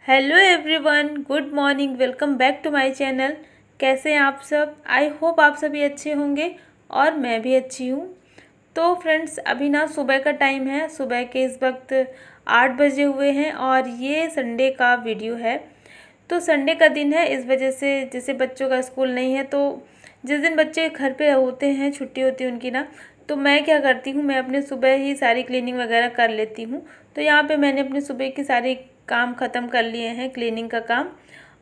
Hello everyone, good morning. Welcome back to my channel. कैसे हैं आप सब? आई होप आप सभी अच्छे होंगे और मैं भी अच्छी हूँ। तो फ्रेंड्स, अभी ना सुबह का टाइम है। सुबह के इस वक्त 8 बजे हुए हैं और ये संडे का वीडियो है। तो संडे का दिन है, इस वजह से जैसे बच्चों का स्कूल नहीं है तो जिस दिन बच्चे घर पे होते हैं, छुट्टी होती है उनकी ना, तो मैं क्या करती हूँ, मैं अपने सुबह ही सारी क्लीनिंग वगैरह कर लेती हूँ। तो यहाँ पे मैंने अपने सुबह की सारी काम ख़त्म कर लिए हैं, क्लीनिंग का काम।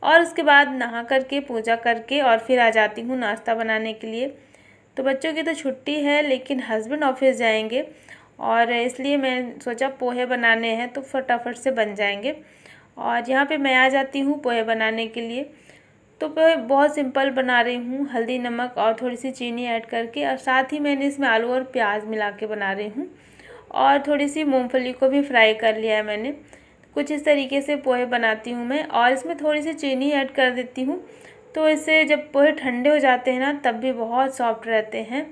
और उसके बाद नहा करके पूजा करके और फिर आ जाती हूँ नाश्ता बनाने के लिए। तो बच्चों की तो छुट्टी है लेकिन हस्बैंड ऑफिस जाएंगे और इसलिए मैं सोचा पोहे बनाने हैं तो फटाफट से बन जाएंगे। और यहाँ पे मैं आ जाती हूँ पोहे बनाने के लिए। तो पोहे बहुत सिंपल बना रही हूँ, हल्दी नमक और थोड़ी सी चीनी ऐड करके, और साथ ही मैंने इसमें आलू और प्याज मिला के बना रही हूँ। और थोड़ी सी मूंगफली को भी फ्राई कर लिया है मैंने। कुछ इस तरीके से पोहे बनाती हूँ मैं, और इसमें थोड़ी सी चीनी ऐड कर देती हूँ। तो इससे जब पोहे ठंडे हो जाते हैं ना, तब भी बहुत सॉफ्ट रहते हैं,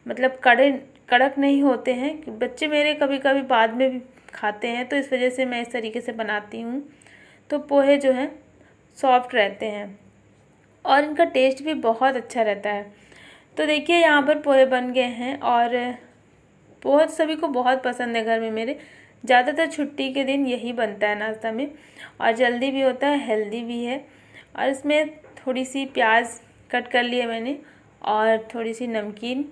मतलब कड़क नहीं होते हैं। बच्चे मेरे कभी कभी बाद में भी खाते हैं, तो इस वजह से मैं इस तरीके से बनाती हूँ। तो पोहे जो हैं सॉफ्ट रहते हैं और इनका टेस्ट भी बहुत अच्छा रहता है। तो देखिए यहाँ पर पोहे बन गए हैं और पोहे सभी को बहुत पसंद है घर में मेरे। ज़्यादातर छुट्टी के दिन यही बनता है नाश्ता में, और जल्दी भी होता है, हेल्दी भी है। और इसमें थोड़ी सी प्याज कट कर लिए मैंने और थोड़ी सी नमकीन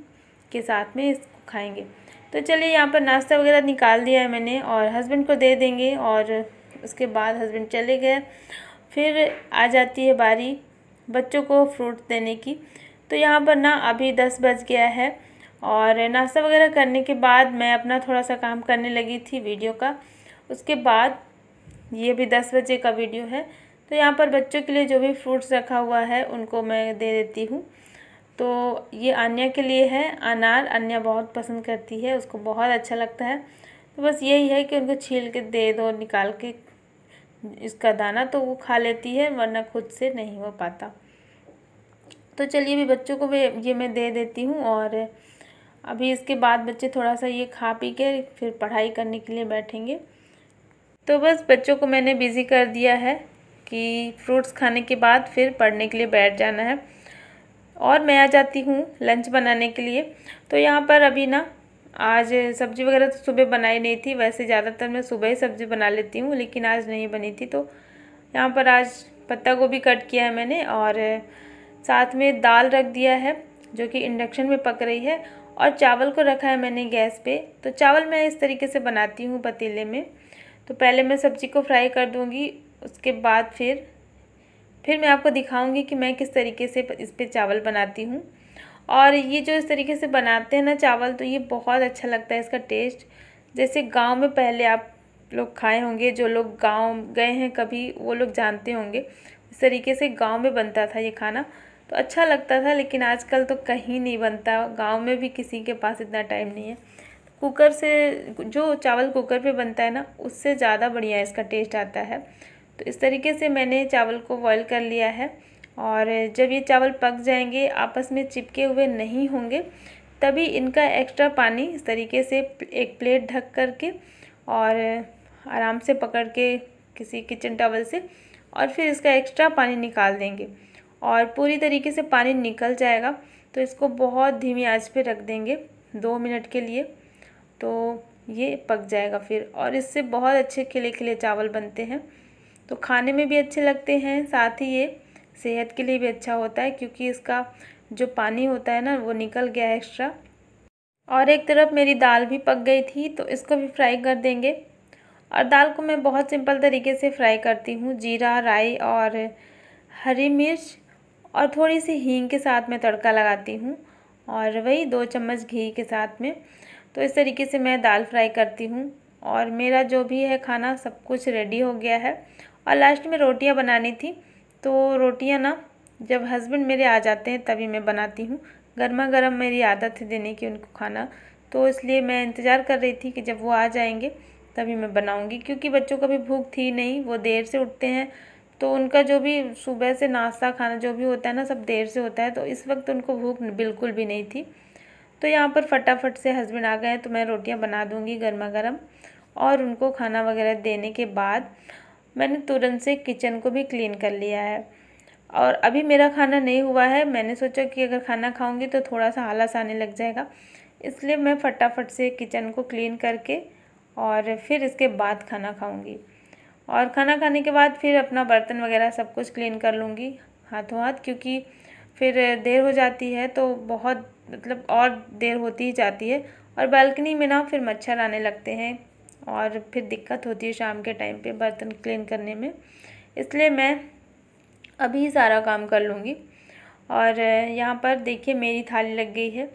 के साथ में इसको खाएंगे। तो चलिए, यहाँ पर नाश्ता वगैरह निकाल दिया है मैंने और हस्बैंड को दे देंगे। और उसके बाद हस्बैंड चले गए, फिर आ जाती है बारी बच्चों को फ्रूट देने की। तो यहाँ पर ना अभी 10 बज गया है और नाश्ता वगैरह करने के बाद मैं अपना थोड़ा सा काम करने लगी थी वीडियो का। उसके बाद ये भी 10 बजे का वीडियो है। तो यहाँ पर बच्चों के लिए जो भी फ्रूट्स रखा हुआ है उनको मैं दे देती हूँ। तो ये आन्या के लिए है अनार। आन्या बहुत पसंद करती है, उसको बहुत अच्छा लगता है। तो बस यही है कि उनको छील के दे दो, निकाल के इसका दाना, तो वो खा लेती है, वरना खुद से नहीं हो पाता। तो चलिए, भी बच्चों को भी ये मैं दे देती हूँ। और अभी इसके बाद बच्चे थोड़ा सा ये खा पी के फिर पढ़ाई करने के लिए बैठेंगे। तो बस बच्चों को मैंने बिज़ी कर दिया है कि फ्रूट्स खाने के बाद फिर पढ़ने के लिए बैठ जाना है। और मैं आ जाती हूँ लंच बनाने के लिए। तो यहाँ पर अभी ना आज सब्ज़ी वगैरह तो सुबह बनाई नहीं थी, वैसे ज़्यादातर मैं सुबह ही सब्ज़ी बना लेती हूँ, लेकिन आज नहीं बनी थी। तो यहाँ पर आज पत्ता गोभी कट किया है मैंने और साथ में दाल रख दिया है जो कि इंडक्शन में पक रही है, और चावल को रखा है मैंने गैस पे। तो चावल मैं इस तरीके से बनाती हूँ पतीले में। तो पहले मैं सब्ज़ी को फ्राई कर दूँगी, उसके बाद फिर मैं आपको दिखाऊंगी कि मैं किस तरीके से इस पे चावल बनाती हूँ। और ये जो इस तरीके से बनाते हैं ना चावल, तो ये बहुत अच्छा लगता है इसका टेस्ट। जैसे गांव में पहले आप लोग खाए होंगे, जो लोग गांव गए हैं कभी वो लोग जानते होंगे, इस तरीके से गांव में बनता था ये खाना। तो अच्छा लगता था, लेकिन आजकल तो कहीं नहीं बनता, गांव में भी किसी के पास इतना टाइम नहीं है। कुकर से जो चावल कुकर पे बनता है ना, उससे ज़्यादा बढ़िया इसका टेस्ट आता है। तो इस तरीके से मैंने चावल को बॉईल कर लिया है। और जब ये चावल पक जाएंगे, आपस में चिपके हुए नहीं होंगे, तभी इनका एक्स्ट्रा पानी इस तरीके से एक प्लेट ढक करके और आराम से पकड़ के किसी किचन टॉवल से, और फिर इसका एक्स्ट्रा पानी निकाल देंगे। और पूरी तरीके से पानी निकल जाएगा तो इसको बहुत धीमी आंच पे रख देंगे 2 मिनट के लिए। तो ये पक जाएगा फिर, और इससे बहुत अच्छे खिले खिले चावल बनते हैं। तो खाने में भी अच्छे लगते हैं, साथ ही ये सेहत के लिए भी अच्छा होता है, क्योंकि इसका जो पानी होता है ना वो निकल गया है एक्स्ट्रा। और एक तरफ मेरी दाल भी पक गई थी, तो इसको भी फ्राई कर देंगे। और दाल को मैं बहुत सिंपल तरीके से फ्राई करती हूँ। जीरा, राई और हरी मिर्च और थोड़ी सी हींग के साथ मैं तड़का लगाती हूँ, और वही 2 चम्मच घी के साथ में। तो इस तरीके से मैं दाल फ्राई करती हूँ। और मेरा जो भी है खाना सब कुछ रेडी हो गया है। और लास्ट में रोटियां बनानी थी, तो रोटियां ना जब हस्बैंड मेरे आ जाते हैं तभी मैं बनाती हूँ। गर्मा गर्म मेरी आदत है देने की उनको खाना, तो इसलिए मैं इंतज़ार कर रही थी कि जब वो आ जाएंगे तभी मैं बनाऊँगी, क्योंकि बच्चों को भी भूख थी नहीं, वो देर से उठते हैं। तो उनका जो भी सुबह से नाश्ता खाना जो भी होता है ना, सब देर से होता है, तो इस वक्त उनको भूख बिल्कुल भी नहीं थी। तो यहाँ पर फटाफट से हस्बैंड आ गए तो मैं रोटियाँ बना दूँगी गर्मा गर्म, और उनको खाना वगैरह देने के बाद मैंने तुरंत से किचन को भी क्लीन कर लिया है। और अभी मेरा खाना नहीं हुआ है, मैंने सोचा कि अगर खाना खाऊंगी तो थोड़ा सा आलस आने लग जाएगा, इसलिए मैं फटाफट से किचन को क्लीन करके और फिर इसके बाद खाना खाऊंगी। और खाना खाने के बाद फिर अपना बर्तन वगैरह सब कुछ क्लीन कर लूँगी हाथों हाथ, क्योंकि फिर देर हो जाती है तो बहुत मतलब और देर होती ही जाती है। और बालकनी में ना फिर मच्छर आने लगते हैं और फिर दिक्कत होती है शाम के टाइम पे बर्तन क्लीन करने में, इसलिए मैं अभी सारा काम कर लूँगी। और यहाँ पर देखिए मेरी थाली लग गई है।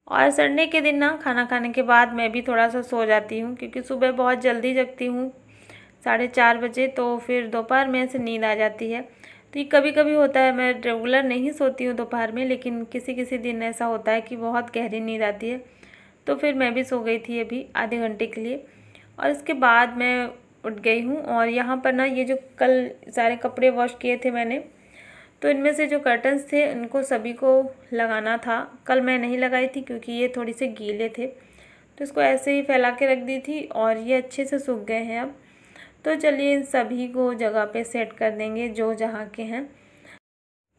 और संडे के दिन ना खाना खाने के बाद मैं भी थोड़ा सा सो जाती हूँ, क्योंकि सुबह बहुत जल्दी जगती हूँ 4:30 बजे, तो फिर दोपहर में ऐसे नींद आ जाती है। तो ये कभी कभी होता है, मैं रेगुलर नहीं सोती हूँ दोपहर में, लेकिन किसी किसी दिन ऐसा होता है कि बहुत गहरी नींद आती है। तो फिर मैं भी सो गई थी अभी आधे घंटे के लिए, और इसके बाद मैं उठ गई हूँ। और यहाँ पर ना ये जो कल सारे कपड़े वॉश किए थे मैंने, तो इनमें से जो कर्टन्स थे इनको सभी को लगाना था। कल मैं नहीं लगाई थी क्योंकि ये थोड़ी से गीले थे, तो इसको ऐसे ही फैला के रख दी थी और ये अच्छे से सूख गए हैं अब। तो चलिए इन सभी को जगह पे सेट कर देंगे जो जहाँ के हैं।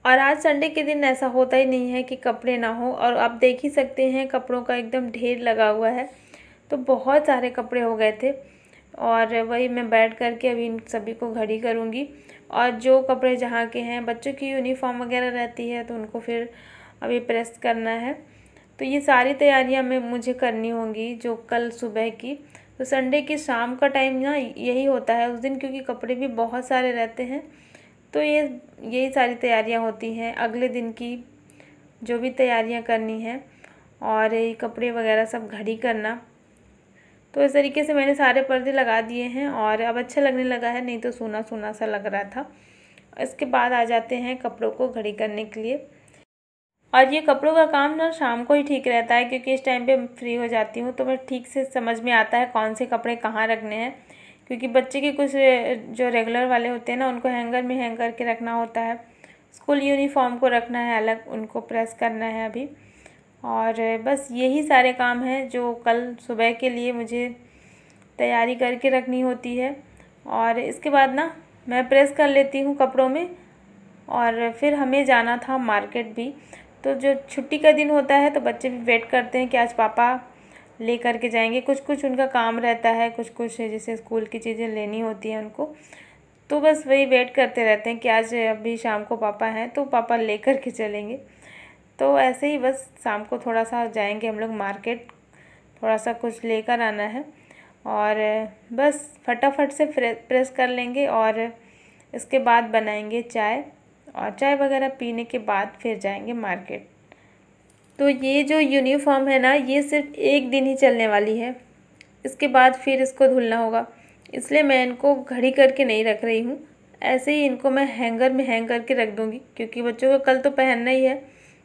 और आज संडे के दिन ऐसा होता ही नहीं है कि कपड़े ना हो, और आप देख ही सकते हैं कपड़ों का एकदम ढेर लगा हुआ है। तो बहुत सारे कपड़े हो गए थे, और वही मैं बैठ करके अभी इन सभी को घड़ी करूँगी। और जो कपड़े जहाँ के हैं, बच्चों की यूनिफॉर्म वगैरह रहती है तो उनको फिर अभी प्रेस करना है। तो ये सारी तैयारियाँ मुझे करनी होंगी जो कल सुबह की। तो संडे की शाम का टाइम ना यही होता है उस दिन, क्योंकि कपड़े भी बहुत सारे रहते हैं। तो यही सारी तैयारियाँ होती हैं अगले दिन की, जो भी तैयारियाँ करनी है, और ये कपड़े वगैरह सब घड़ी करना। तो इस तरीके से मैंने सारे पर्दे लगा दिए हैं और अब अच्छा लगने लगा है, नहीं तो सूना सूना सा लग रहा था। इसके बाद आ जाते हैं कपड़ों को घड़ी करने के लिए। और ये कपड़ों का काम ना शाम को ही ठीक रहता है, क्योंकि इस टाइम पे फ्री हो जाती हूँ तो मैं ठीक से समझ में आता है कौन से कपड़े कहाँ रखने हैं। क्योंकि बच्चे के कुछ जो रेगुलर वाले होते हैं ना, उनको हैंगर में हैंग करके रखना होता है। स्कूल यूनिफॉर्म को रखना है अलग, उनको प्रेस करना है अभी। और बस यही सारे काम हैं जो कल सुबह के लिए मुझे तैयारी करके रखनी होती है। और इसके बाद ना मैं प्रेस कर लेती हूँ कपड़ों में। और फिर हमें जाना था मार्केट भी। तो जो छुट्टी का दिन होता है तो बच्चे भी वेट करते हैं कि आज पापा ले कर के जाएंगे। कुछ कुछ उनका काम रहता है, कुछ कुछ जैसे स्कूल की चीज़ें लेनी होती हैं उनको, तो बस वही वेट करते रहते हैं कि आज अभी शाम को पापा हैं तो पापा ले कर के चलेंगे। तो ऐसे ही बस शाम को थोड़ा सा जाएंगे हम लोग मार्केट, थोड़ा सा कुछ लेकर आना है। और बस फटाफट से प्रेस कर लेंगे और इसके बाद बनाएंगे चाय, और चाय वगैरह पीने के बाद फिर जाएंगे मार्केट। तो ये जो यूनिफॉर्म है ना, ये सिर्फ एक दिन ही चलने वाली है, इसके बाद फिर इसको धुलना होगा, इसलिए मैं इनको घड़ी करके नहीं रख रही हूँ। ऐसे ही इनको मैं हैंगर में हैंग करके रख दूँगी, क्योंकि बच्चों को कल तो पहनना ही है,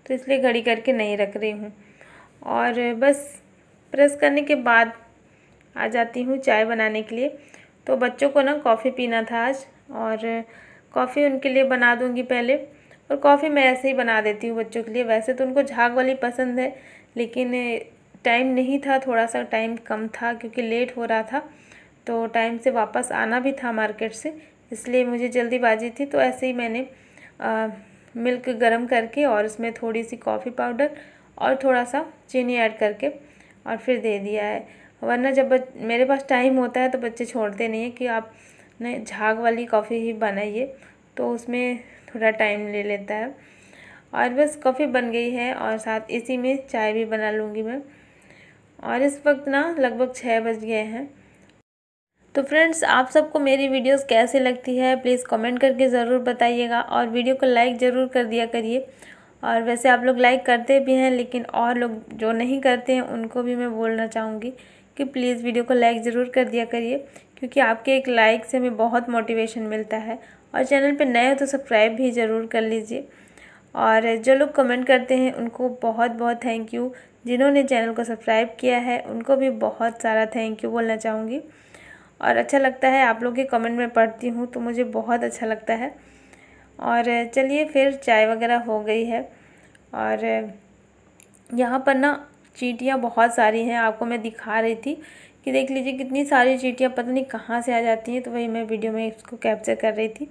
तो इसलिए घड़ी करके नहीं रख रही हूँ। और बस प्रेस करने के बाद आ जाती हूँ चाय बनाने के लिए। तो बच्चों को ना कॉफ़ी पीना था आज, और कॉफ़ी उनके लिए बना दूँगी पहले। और कॉफ़ी मैं ऐसे ही बना देती हूँ बच्चों के लिए, वैसे तो उनको झाग वाली पसंद है, लेकिन टाइम नहीं था, थोड़ा सा टाइम कम था क्योंकि लेट हो रहा था, तो टाइम से वापस आना भी था मार्केट से, इसलिए मुझे जल्दीबाजी थी। तो ऐसे ही मैंने मिल्क गरम करके और उसमें थोड़ी सी कॉफ़ी पाउडर और थोड़ा सा चीनी ऐड करके और फिर दे दिया है। वरना जब मेरे पास टाइम होता है तो बच्चे छोड़ते नहीं है कि आप ने झाग वाली कॉफ़ी ही बनाइए, तो उसमें थोड़ा टाइम ले लेता है। और बस कॉफ़ी बन गई है और साथ इसी में चाय भी बना लूँगी मैं। और इस वक्त ना लगभग 6 बज गए हैं। तो फ्रेंड्स, आप सबको मेरी वीडियोस कैसे लगती है प्लीज़ कमेंट करके ज़रूर बताइएगा, और वीडियो को लाइक ज़रूर कर दिया करिए। और वैसे आप लोग लाइक करते भी हैं, लेकिन और लोग जो नहीं करते हैं उनको भी मैं बोलना चाहूँगी कि प्लीज़ वीडियो को लाइक ज़रूर कर दिया करिए, क्योंकि आपके एक लाइक से हमें बहुत मोटिवेशन मिलता है। और चैनल पे नए हो तो सब्सक्राइब भी ज़रूर कर लीजिए। और जो लोग कमेंट करते हैं उनको बहुत बहुत थैंक यू। जिन्होंने चैनल को सब्सक्राइब किया है उनको भी बहुत सारा थैंक यू बोलना चाहूँगी। और अच्छा लगता है, आप लोग के कमेंट में पढ़ती हूँ तो मुझे बहुत अच्छा लगता है। और चलिए फिर चाय वगैरह हो गई है। और यहाँ पर ना चींटियाँ बहुत सारी हैं, आपको मैं दिखा रही थी कि देख लीजिए कितनी सारी चींटियाँ पता नहीं कहाँ से आ जाती हैं। तो वही मैं वीडियो में इसको कैप्चर कर रही थी,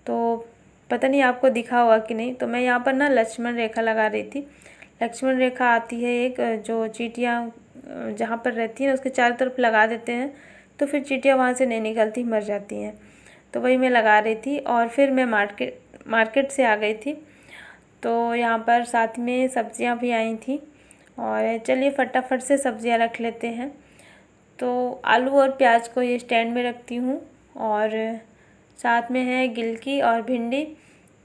तो पता नहीं आपको दिखा होगा कि नहीं। तो मैं यहाँ पर ना लक्ष्मण रेखा लगा रही थी। लक्ष्मण रेखा आती है एक, जो चींटियाँ जहाँ पर रहती हैं उसके चारों तरफ लगा देते हैं, तो फिर चींटियाँ वहाँ से नहीं निकलती, मर जाती हैं। तो वही मैं लगा रही थी। और फिर मैं मार्केट से आ गई थी, तो यहाँ पर साथ में सब्जियाँ भी आई थी। और चलिए फटाफट से सब्जियाँ रख लेते हैं। तो आलू और प्याज को ये स्टैंड में रखती हूँ, और साथ में है गिलकी और भिंडी।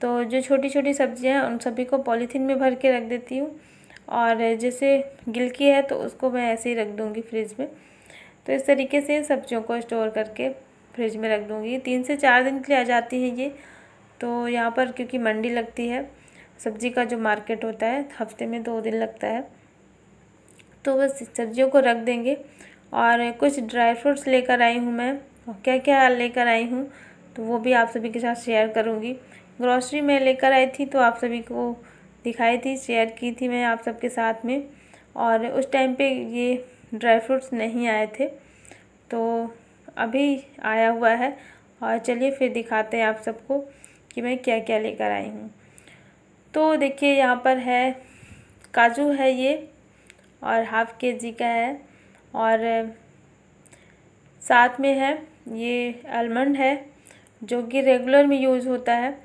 तो जो छोटी छोटी सब्जियाँ हैं उन सभी को पॉलीथीन में भर के रख देती हूँ। और जैसे गिलकी है तो उसको मैं ऐसे ही रख दूँगी फ्रिज में। तो इस तरीके से सब्जियों को स्टोर करके फ्रिज में रख दूँगी। 3 से 4 दिन के लिए आ जाती हैं ये। तो यहाँ पर क्योंकि मंडी लगती है, सब्ज़ी का जो मार्केट होता है, हफ्ते में 2 दिन लगता है। तो बस सब्जियों को रख देंगे। और कुछ ड्राई फ्रूट्स लेकर आई हूँ मैं, और क्या क्या लेकर आई हूँ तो वो भी आप सभी के साथ शेयर करूँगी। ग्रॉसरी में लेकर आई थी तो आप सभी को दिखाई थी, शेयर की थी मैं आप सबके साथ में। और उस टाइम पे ये ड्राई फ्रूट्स नहीं आए थे, तो अभी आया हुआ है। और चलिए फिर दिखाते हैं आप सबको कि मैं क्या क्या लेकर आई हूँ। तो देखिए यहाँ पर है काजू है ये, और ½ kg का है। और साथ में है ये आलमंड है, जो कि रेगुलर में यूज़ होता है,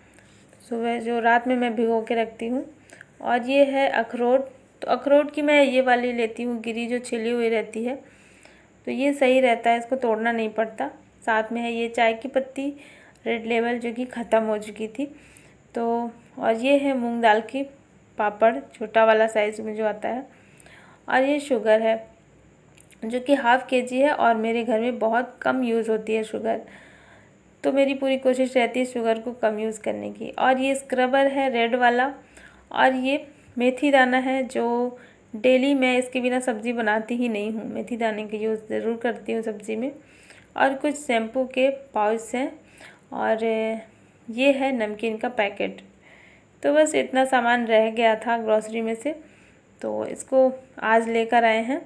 सुबह जो रात में मैं भिगो के रखती हूँ। और ये है अखरोट। तो अखरोट की मैं ये वाली लेती हूँ, गिरी जो छिली हुई रहती है, तो ये सही रहता है, इसको तोड़ना नहीं पड़ता। साथ में है ये चाय की पत्ती रेड लेबल, जो कि ख़त्म हो चुकी थी। तो और ये है मूंग दाल की पापड़, छोटा वाला साइज़ में जो आता है। और ये शुगर है, जो कि ½ kg है, और मेरे घर में बहुत कम यूज़ होती है शुगर, तो मेरी पूरी कोशिश रहती है शुगर को कम यूज़ करने की। और ये स्क्रबर है रेड वाला। और ये मेथी दाना है, जो डेली मैं इसके बिना सब्ज़ी बनाती ही नहीं हूँ, मेथी दाने का यूज़ ज़रूर करती हूँ सब्ज़ी में। और कुछ शैम्पू के पाउच हैं। और ये है नमकीन का पैकेट। तो बस इतना सामान रह गया था ग्रॉसरी में से, तो इसको आज लेकर आए हैं।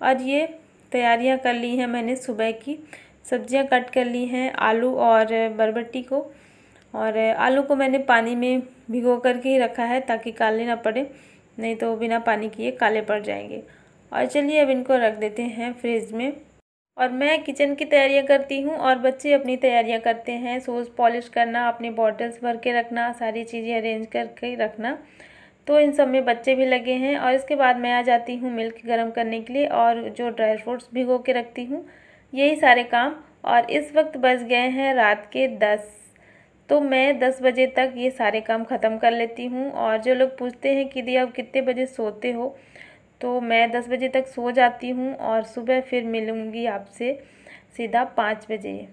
और ये तैयारियां कर ली हैं मैंने सुबह की, सब्जियां कट कर ली हैं, आलू और बरबट्टी को। और आलू को मैंने पानी में भिगो करके ही रखा है ताकि काले ना पड़े, नहीं तो बिना पानी किए काले पड़ जाएंगे। और चलिए अब इनको रख देते हैं फ्रिज में। और मैं किचन की तैयारियां करती हूँ, और बच्चे अपनी तैयारियां करते हैं, शूज़ पॉलिश करना, अपने बॉटल्स भर के रखना, सारी चीज़ें अरेंज करके रखना। तो इन सब में बच्चे भी लगे हैं। और इसके बाद मैं आ जाती हूँ मिल्क गर्म करने के लिए, और जो ड्राई फ्रूट्स भिगो के रखती हूँ, यही सारे काम। और इस वक्त बज गए हैं रात के 10, तो मैं 10 बजे तक ये सारे काम ख़त्म कर लेती हूँ। और जो लोग पूछते हैं कि दी आप कितने बजे सोते हो, तो मैं 10 बजे तक सो जाती हूँ, और सुबह फिर मिलूँगी आपसे सीधा 5 बजे।